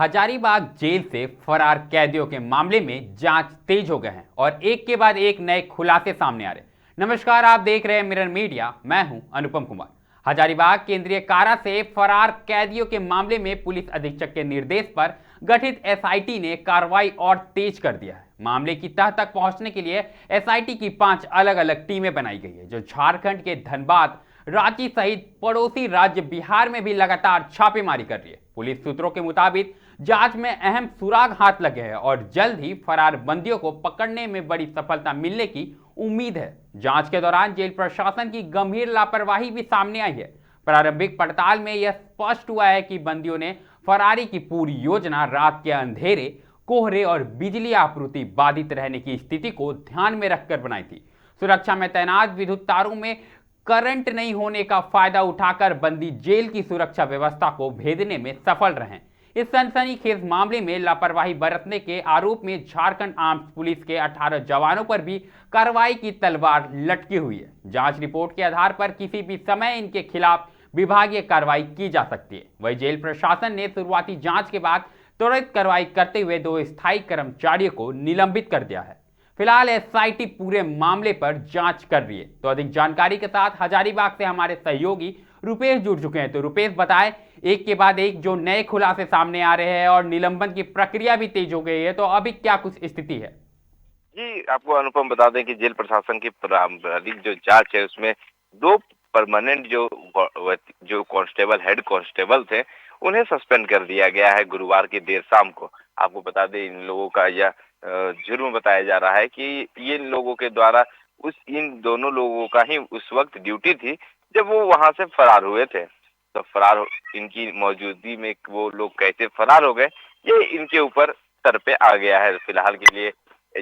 Hazaribagh jail से फरार कैदियों के मामले में जांच तेज हो गए हैं और एक के बाद एक नए खुलासे सामने आ रहे हैं। नमस्कार, आप देख रहे हैं मिरर मीडिया। मैं हूं अनुपम कुमार। हजारीबाग केंद्रीय कारा से फरार कैदियों के मामले में पुलिस अधीक्षक के निर्देश पर गठित एसआईटी ने कार्रवाई और तेज कर दिया है। मामले की तह तक पहुंचने के लिए एसआईटी की 5 अलग अलग टीमें बनाई गई है, जो झारखंड के धनबाद, रांची सहित पड़ोसी राज्य बिहार में भी लगातार छापेमारी कर रही है। पुलिस सूत्रों के मुताबिक जांच में अहम सुराग हाथ लगे हैं और जल्द ही फरार बंदियों को पकड़ने में बड़ी सफलता मिलने की उम्मीद है। जांच के दौरान जेल प्रशासन की गंभीर लापरवाही भी सामने आई है। प्रारंभिक पड़ताल में यह स्पष्ट हुआ है कि बंदियों ने फरारी की पूरी योजना रात के अंधेरे, कोहरे और बिजली आपूर्ति बाधित रहने की स्थिति को ध्यान में रखकर बनाई थी। सुरक्षा में तैनात विद्युत तारों में करंट नहीं होने का फायदा उठाकर बंदी जेल की सुरक्षा व्यवस्था को भेदने में सफल रहे। इस सनसनीखेज मामले में लापरवाही बरतने के आरोप में झारखंड आर्म्स पुलिस के 18 जवानों पर भी कार्रवाई की तलवार लटकी हुई है। जांच रिपोर्ट के आधार पर किसी भी समय इनके खिलाफ विभागीय कार्रवाई की जा सकती है। वही जेल प्रशासन ने शुरुआती जांच के बाद त्वरित कार्रवाई करते हुए 2 स्थायी कर्मचारियों को निलंबित कर दिया है। फिलहाल एसआईटी पूरे मामले पर जांच कर रही है। तो अधिक जानकारी के साथ हजारीबाग से हमारे सहयोगी रुपेश जुड़ चुके हैं। तो रुपेश, बताएं, एक के बाद एक जो नए खुलासे सामने आ रहे हैं और निलंबन की प्रक्रिया भी तेज हो गई है, तो अभी क्या कुछ स्थिति है? जी, आपको अनुपम बता दें कि जेल प्रशासन की प्रारंभिक जो जांच है उसमें 2 परमानेंट जो कांस्टेबल, हेड कांस्टेबल थे, उन्हें सस्पेंड कर दिया गया है गुरुवार की देर शाम को। आपको बता दें, इन लोगों का यह जुर्म बताया जा रहा है कि ये इन लोगों के द्वारा इन दोनों लोगों का ही उस वक्त ड्यूटी थी जब वो वहां से फरार हुए थे। तो इनकी मौजूदगी में वो लोग कैसे फरार हो गए, ये इनके ऊपर सर पे आ गया है। फिलहाल के लिए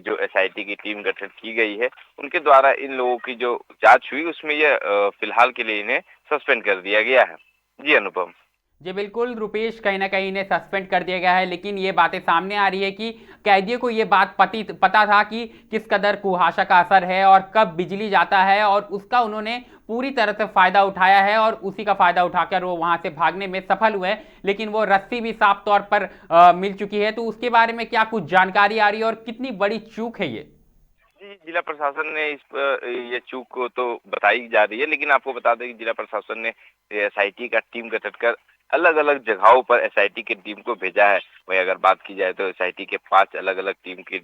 जो एसआईटी की टीम गठित की गई है, उनके द्वारा इन लोगों की जो जांच हुई उसमें यह फिलहाल के लिए इन्हें सस्पेंड कर दिया गया है। जी अनुपम। जी बिल्कुल रुपेश, कहीं ना कहीं इन्हें सस्पेंड कर दिया गया है, लेकिन ये बातें सामने आ रही है कि कैदियों को ये बात पता था कि किस कदर कुहासा का असर है और कब बिजली जाता है, और उसका उन्होंने पूरी तरह से फायदा उठाया है और उसी का फायदा उठाकर वो वहां से भागने में सफल हुए। लेकिन वो रस्सी भी साफ तौर पर मिल चुकी है। तो उसके बारे में क्या कुछ जानकारी आ रही है और कितनी बड़ी चूक है ये? जी, जिला प्रशासन ने इस पर ये चूक को तो बताई जा रही है, लेकिन आपको बता दें कि जिला प्रशासन ने एसआईटी का टीम गठित कर अलग-अलग जगहों पर एसआईटी की टीम को भेजा है। वहीं अगर बात की जाए तो एसआईटी के 5 अलग-अलग टीम के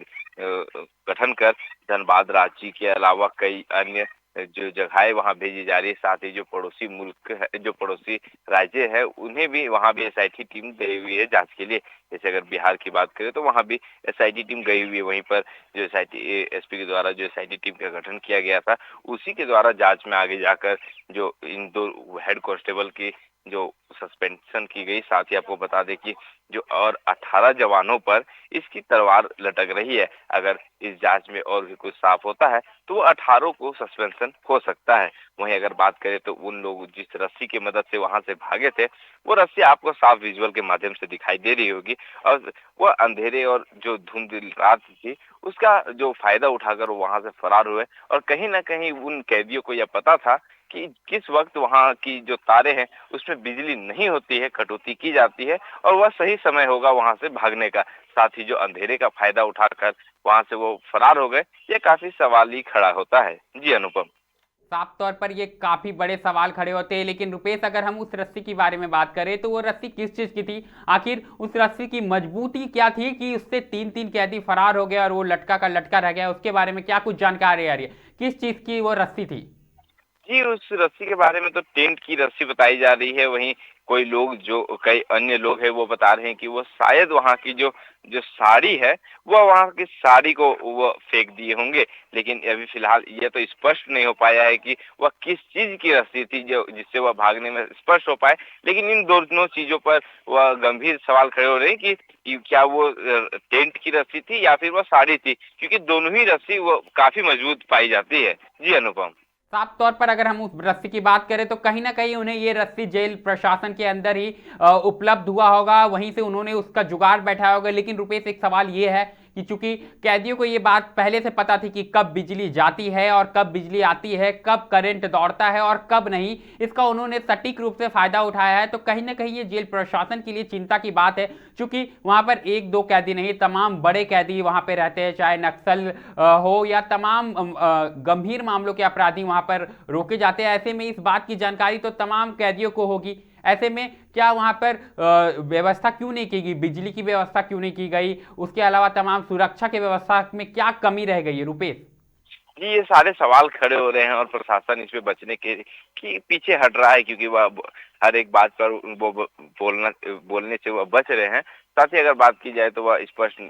गठन कर धनबाद, रांची के अलावा कई अन्य जो जगहें वहां भेजी जा रही है। साथ ही जो पड़ोसी मुल्क है, जो पड़ोसी राज्य है, उन्हें भी वहां भी एसआईटी टीम गई हुई है जांच के लिए। जैसे अगर बिहार की बात करें तो वहां भी एसआईटी टीम गई हुई है। वहीं पर जो एसआईटी एसपी के द्वारा जो एसआईटी टीम का गठन किया गया था, उसी के द्वारा जांच में आगे जाकर जो इन 2 हेड कांस्टेबल की जो सस्पेंशन की गई। साथ ही आपको बता दें कि जो और 18 जवानों पर इसकी तलवार लटक रही है। अगर इस जांच में और भी कुछ साफ होता है तो वो 18 को सस्पेंशन हो सकता है। वहीं अगर बात करें तो उन लोग जिस रस्सी की मदद से वहां से भागे थे, वो रस्सी आपको साफ विजुअल के माध्यम से दिखाई दे रही होगी, और वो अंधेरे और जो धुंध रात थी उसका जो फायदा उठाकर वो वहां से फरार हुए। और कहीं ना कहीं उन कैदियों को यह पता था कि किस वक्त वहां की जो तारे हैं उसमें बिजली नहीं होती है, कटौती की जाती है, और वह सही समय होगा वहां से भागने का। साथ ही जो अंधेरे का फायदा उठाकर वहां से वो फरार हो गए, ये काफी सवाल ही खड़ा होता है। जी अनुपम। साफ तौर पर ये काफी बड़े सवाल खड़े होते हैं। लेकिन रुपेश, अगर हम उस रस्सी के बारे में बात करें तो वो रस्सी किस चीज की थी? आखिर उस रस्सी की मजबूती क्या थी कि उससे 3 कैदी फरार हो गए और वो लटका का लटका रह गया? उसके बारे में क्या कुछ जानकारी आ रही है? किस चीज की वो रस्सी थी? जी, उस रस्सी के बारे में तो टेंट की रस्सी बताई जा रही है। वहीं कोई लोग, जो कई अन्य लोग हैं, वो बता रहे हैं कि वो शायद वहाँ की जो जो साड़ी है, वह वहाँ की साड़ी को वो फेंक दिए होंगे। लेकिन अभी फिलहाल ये तो स्पष्ट नहीं हो पाया है कि वह किस चीज की रस्सी थी जो जिससे वह भागने में स्पष्ट हो पाए। लेकिन इन दोनों चीजों पर वह गंभीर सवाल खड़े हो रहे हैं कि क्या वो टेंट की रस्सी थी या फिर वह साड़ी थी, क्योंकि दोनों ही रस्सी वो काफी मजबूत पाई जाती है। जी अनुपम। साफ तौर पर अगर हम उस रस्सी की बात करें तो कहीं ना कहीं उन्हें ये रस्सी जेल प्रशासन के अंदर ही उपलब्ध हुआ होगा, वहीं से उन्होंने उसका जुगाड़ बैठाया होगा। लेकिन रुपेश, एक सवाल ये है कि चूंकि कैदियों को ये बात पहले से पता थी कि कब बिजली जाती है और कब बिजली आती है, कब करंट दौड़ता है और कब नहीं, इसका उन्होंने सटीक रूप से फायदा उठाया है। तो कहीं ना कहीं ये जेल प्रशासन के लिए चिंता की बात है, क्योंकि वहां पर एक दो कैदी नहीं, तमाम बड़े कैदी वहां पर रहते हैं, चाहे नक्सल हो या तमाम गंभीर मामलों के अपराधी वहां पर रोके जाते हैं। ऐसे में इस बात की जानकारी तो तमाम कैदियों को होगी। ऐसे में क्या वहां पर व्यवस्था क्यों नहीं की गई, बिजली की व्यवस्था क्यों नहीं की गई, उसके अलावा तमाम सुरक्षा की व्यवस्था में क्या कमी रह गई है रुपेश? जी, ये सारे सवाल खड़े हो रहे हैं और प्रशासन इसमें बचने के कि पीछे हट रहा है, क्योंकि वह हर एक बात पर वो बोलने से वह बच रहे हैं। साथ ही अगर बात की जाए तो वह स्पष्ट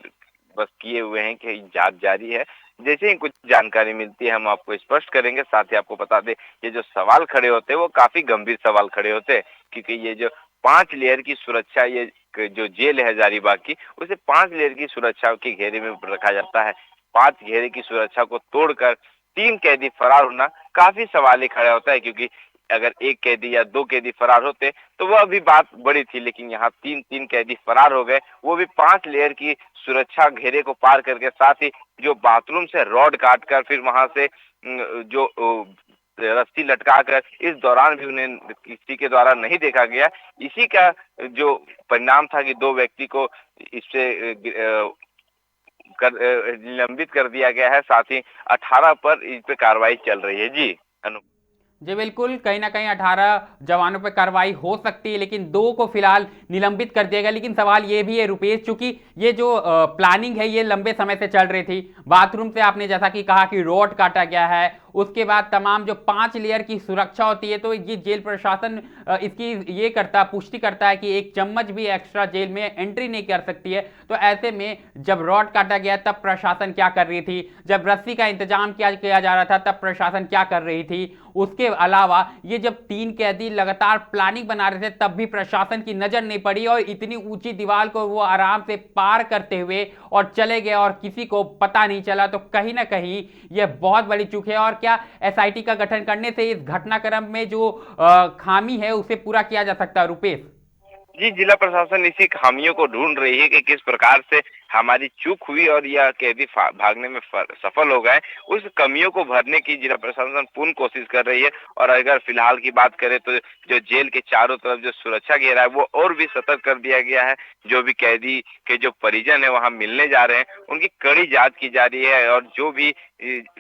बस किए हुए हैं कि जांच जारी है, जैसे ही कुछ जानकारी मिलती है हम आपको स्पष्ट करेंगे। साथ ही आपको बता दें, ये जो सवाल खड़े होते हैं वो काफी गंभीर सवाल खड़े होते हैं, क्योंकि ये जो 5 लेयर की सुरक्षा, ये जो जेल है हजारीबाग की, उसे 5 लेयर की सुरक्षा के घेरे में रखा जाता है। 5 घेरे की सुरक्षा को तोड़कर 3 कैदी फरार होना काफी सवाल खड़ा होता है, क्योंकि अगर 1 कैदी या 2 कैदी फरार होते तो वह भी बात बड़ी थी, लेकिन यहाँ 3 कैदी फरार हो गए, वो भी 5 लेयर की सुरक्षा घेरे को पार करके। साथ ही जो बाथरूम से रॉड काटकर फिर वहां से जो रस्सी लटकाकर, इस दौरान भी उन्हें किसी के द्वारा नहीं देखा गया। इसी का जो परिणाम था कि 2 व्यक्ति को इससे निलंबित कर दिया गया है। साथ ही 18 पर इस पे कार्रवाई चल रही है। जी अनु जी बिल्कुल, कहीं ना कहीं 18 जवानों पर कार्रवाई हो सकती है, लेकिन 2 को फिलहाल निलंबित कर दिया गया। लेकिन सवाल ये भी है रुपेश, चूंकि ये जो प्लानिंग है ये लंबे समय से चल रही थी। बाथरूम से आपने जैसा कि कहा कि रोड काटा गया है, उसके बाद तमाम जो 5 लेयर की सुरक्षा होती है, तो ये जेल प्रशासन इसकी ये पुष्टि करता है कि एक चम्मच भी एक्स्ट्रा जेल में एंट्री नहीं कर सकती है। तो ऐसे में जब रॉड काटा गया तब प्रशासन क्या कर रही थी, जब रस्सी का इंतजाम किया जा रहा था तब प्रशासन क्या कर रही थी, उसके अलावा ये जब 3 कैदी लगातार प्लानिंग बना रहे थे तब भी प्रशासन की नजर नहीं पड़ी और इतनी ऊंची दीवार को वो आराम से पार करते हुए और चले गए और किसी को पता नहीं चला। तो कहीं ना कहीं यह बहुत बड़ी चूक है। और क्या एसआईटी का गठन करने से इस घटनाक्रम में जो खामी है उसे पूरा किया जा सकता है रुपेश? जी, जिला प्रशासन इसी खामियों को ढूंढ रही है कि किस प्रकार से हमारी चूक हुई और यह कैदी भागने में सफल हो गए। उस कमियों को भरने की जिला प्रशासन पूर्ण कोशिश कर रही है। और अगर फिलहाल की बात करें तो जो जेल के चारों तरफ जो सुरक्षा घेरा है वो और भी सतर्क कर दिया गया है। जो भी कैदी के जो परिजन है वहां मिलने जा रहे हैं, उनकी कड़ी जांच की जा रही है। और जो भी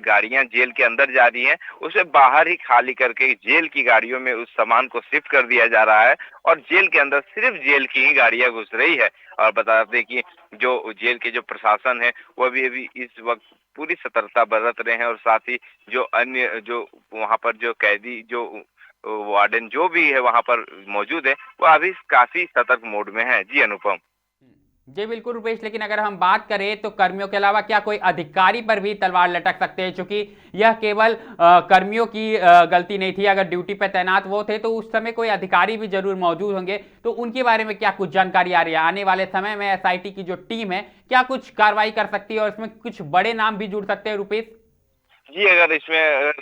गाड़ियां जेल के अंदर जा रही हैं उसे बाहर ही खाली करके जेल की गाड़ियों में उस सामान को शिफ्ट कर दिया जा रहा है और जेल के अंदर सिर्फ जेल की ही गाड़ियां घुस रही है। और बता दें कि जो जेल के जो प्रशासन है वो अभी इस वक्त पूरी सतर्कता बरत रहे हैं। और साथ ही जो अन्य जो वहां पर जो कैदी जो वार्डन जो भी है वहां पर मौजूद है वो अभी काफी सतर्क मोड में है। जी अनुपम। जी बिल्कुल रुपेश, लेकिन अगर हम बात करें तो कर्मियों के अलावा क्या कोई अधिकारी पर भी तलवार लटक सकते हैं? क्योंकि यह केवल कर्मियों की गलती नहीं थी। अगर ड्यूटी पर तैनात वो थे तो उस समय कोई अधिकारी भी जरूर मौजूद होंगे। तो उनके बारे में क्या कुछ जानकारी आ रही है? आने वाले समय में एसआईटी की जो टीम है क्या कुछ कार्रवाई कर सकती है और इसमें कुछ बड़े नाम भी जुड़ सकते हैं रुपेश? जी, अगर इसमें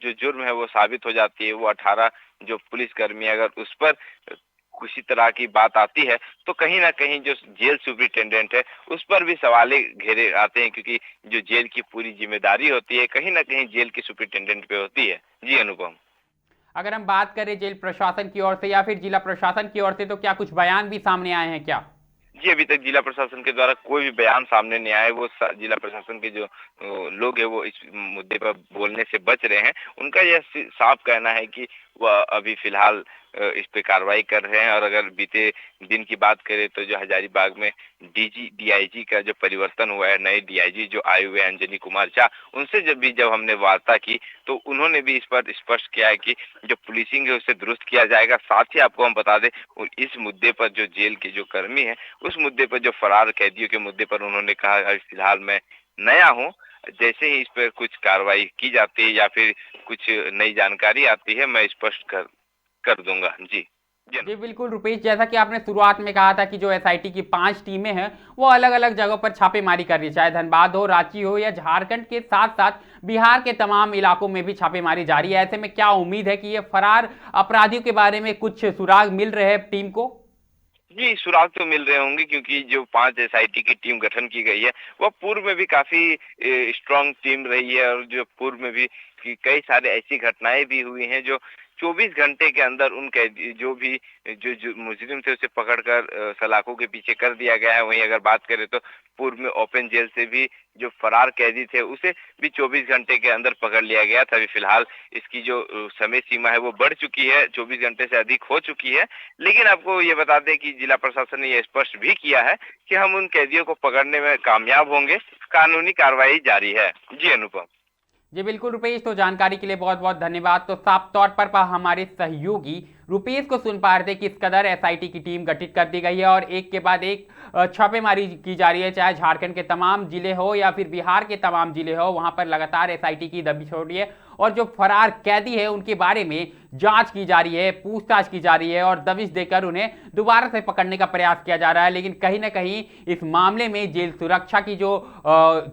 जो जुर्म है वो साबित हो जाती है, वो 18 जो पुलिसकर्मी अगर उस पर किसी तरह की बात आती है तो कहीं ना कहीं जो जेल सुपरिटेंडेंट है उस पर भी सवाल घेरे आते हैं, क्योंकि जो जेल की पूरी जिम्मेदारी होती है कहीं ना कहीं जेल की सुपरिटेंडेंट पे होती है। जी अनुपम। अगर हम बात करें जेल प्रशासन की ओर से या फिर जिला प्रशासन की ओर से, तो क्या कुछ बयान भी सामने आए हैं क्या? जी, अभी तक जिला प्रशासन के द्वारा कोई भी बयान सामने नहीं आया। वो जिला प्रशासन के जो लोग हैं वो इस मुद्दे पर बोलने से बच रहे हैं। उनका यह साफ कहना है कि वह अभी फिलहाल इस पे कार्रवाई कर रहे हैं। और अगर बीते दिन की बात करें तो जो हजारीबाग में डीआईजी का जो परिवर्तन हुआ है, नए डीआईजी जो आए हुए हैं अंजनी कुमार झा, उनसे जब हमने वार्ता की तो उन्होंने भी इस पर स्पष्ट किया है कि जो पुलिसिंग है उसे दुरुस्त किया जाएगा। साथ ही आपको हम बता दें, इस मुद्दे पर जो जेल के जो कर्मी है उस मुद्दे पर जो फरार कैदियों के मुद्दे पर उन्होंने कहा फिलहाल मैं नया हूँ, जैसे ही इस पर कुछ कार्रवाई की जाती है या फिर कुछ नई जानकारी आती है मैं स्पष्ट कर दूंगा। जी जी बिल्कुल रुपेश, जैसा कि आपने शुरुआत में कहा था कि जो एसआईटी की 5 टीमें हैं वो अलग अलग जगहों पर छापेमारी कर रही है, चाहे धनबाद हो, रांची हो या झारखंड के साथ साथ बिहार के तमाम इलाकों में भी छापेमारी जारी है। ऐसे में क्या उम्मीद है कि ये फरार अपराधियों के बारे में कुछ सुराग मिल रहे हैं टीम को? जी, सुराग तो मिल रहे होंगे क्योंकि जो 5 एसआईटी की टीम गठन की गई है, वह पूर्व में भी काफ़ी स्ट्रॉन्ग टीम रही है और जो पूर्व में भी कि कई सारे ऐसी घटनाएँ भी हुई हैं जो 24 घंटे के अंदर उन कैदी जो भी जो मुजरिम थे उसे पकड़कर सलाखों के पीछे कर दिया गया है। वहीं अगर बात करें तो पूर्व में ओपन जेल से भी जो फरार कैदी थे उसे भी 24 घंटे के अंदर पकड़ लिया गया था। अभी फिलहाल इसकी जो समय सीमा है वो बढ़ चुकी है, 24 घंटे से अधिक हो चुकी है। लेकिन आपको ये बता दें कि जिला प्रशासन ने ये स्पष्ट भी किया है कि हम उन कैदियों को पकड़ने में कामयाब होंगे, कानूनी कार्रवाई जारी है। जी अनुपम। जी बिल्कुल रुपेश, तो जानकारी के लिए बहुत बहुत धन्यवाद। तो साफ तौर पर हमारे सहयोगी रुपेश को सुन पा रहे थे किस कदर एसआईटी की टीम गठित कर दी गई है और एक के बाद एक छापेमारी की जा रही है, चाहे झारखंड के तमाम जिले हो या फिर बिहार के तमाम जिले हो, वहां पर लगातार एसआईटी की दबिश हो रही है और जो फरार कैदी है उनके बारे में जांच की जा रही है, पूछताछ की जा रही है और दबिश देकर उन्हें दोबारा से पकड़ने का प्रयास किया जा रहा है। लेकिन कहीं ना कहीं इस मामले में जेल सुरक्षा की जो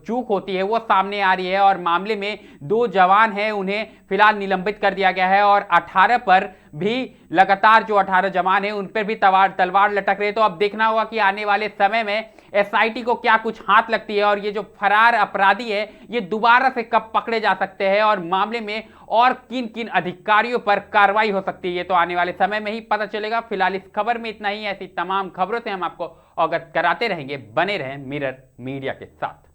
चूक होती है वो सामने आ रही है और मामले में 2 जवान हैं उन्हें फिलहाल निलंबित कर दिया गया है और 18 पर भी लगातार जो 18 जवान हैं उन पर भी तलवार लटक रहे। तो अब देखना होगा कि आने वाले समय में एसआईटी को क्या कुछ हाथ लगती है और ये जो फरार अपराधी है ये दोबारा से कब पकड़े जा सकते हैं और मामले में और किन किन अधिकारियों पर कार्रवाई हो सकती है, ये तो आने वाले समय में ही पता चलेगा। फिलहाल इस खबर में इतना ही। ऐसी तमाम खबरों से हम आपको अवगत कराते रहेंगे। बने रहें मिरर मीडिया के साथ।